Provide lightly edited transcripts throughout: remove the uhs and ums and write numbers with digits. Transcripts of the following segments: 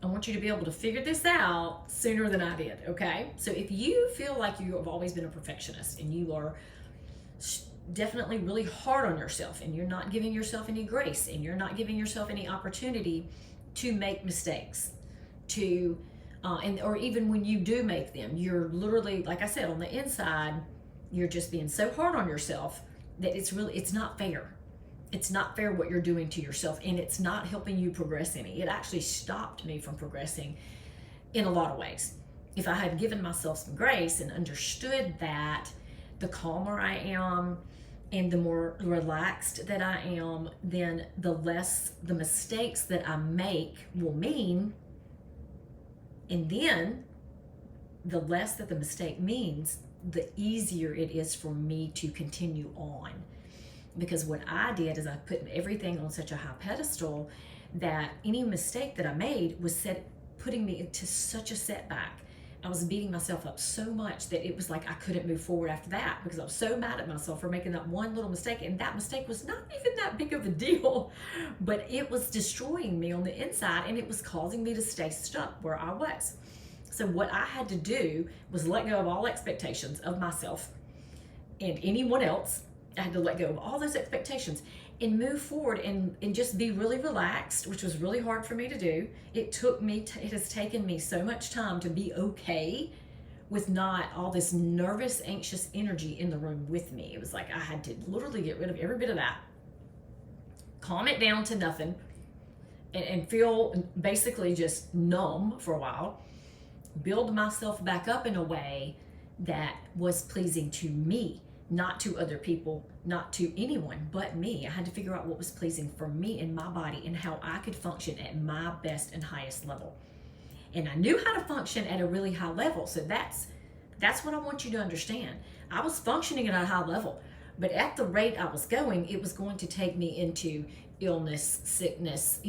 I want you to be able to figure this out sooner than I did, okay? So if you feel like you have always been a perfectionist and you are definitely really hard on yourself and you're not giving yourself any grace and you're not giving yourself any opportunity to make mistakes, to or even when you do make them, you're literally, like I said, on the inside, you're just being so hard on yourself that it's not fair. It's not fair what you're doing to yourself, and it's not helping you progress any. It actually stopped me from progressing in a lot of ways. If I had given myself some grace and understood that, the calmer I am and the more relaxed that I am, then the less the mistakes that I make will mean. And then the less that the mistake means, the easier it is for me to continue on. Because what I did is I put everything on such a high pedestal that any mistake that I made was putting me into such a setback. I was beating myself up so much that it was like I couldn't move forward after that because I was so mad at myself for making that one little mistake. And that mistake was not even that big of a deal, but it was destroying me on the inside and it was causing me to stay stuck where I was. So what I had to do was let go of all expectations of myself and anyone else. I had to let go of all those expectations and move forward and just be really relaxed, which was really hard for me to do. It has taken me so much time to be okay with not all this nervous, anxious energy in the room with me. It was like I had to literally get rid of every bit of that, calm it down to nothing, and feel basically just numb for a while, build myself back up in a way that was pleasing to me, not to other people, not to anyone but me. I had to figure out what was pleasing for me and my body and how I could function at my best and highest level. And I knew how to function at a really high level. So that's what I want you to understand. I was functioning at a high level, but at the rate I was going, it was going to take me into illness, sickness,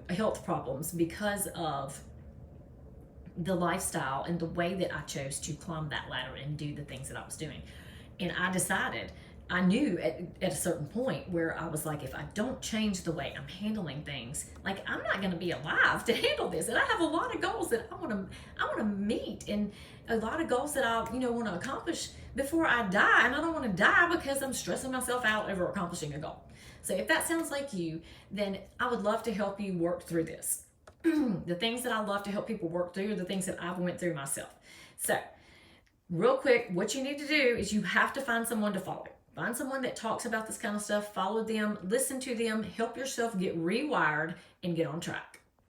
health problems because of the lifestyle and the way that I chose to climb that ladder and do the things that I was doing. And I knew at a certain point where I was like, if I don't change the way I'm handling things, like I'm not going to be alive to handle this. And I have a lot of goals that I want to meet, and a lot of goals that I want to accomplish before I die. And I don't want to die because I'm stressing myself out over accomplishing a goal. So if that sounds like you, then I would love to help you work through this. The things that I love to help people work through are the things that I've went through myself. So real quick, what you need to do is you have to find someone to follow. Find someone that talks about this kind of stuff, follow them, listen to them, help yourself get rewired and get on track.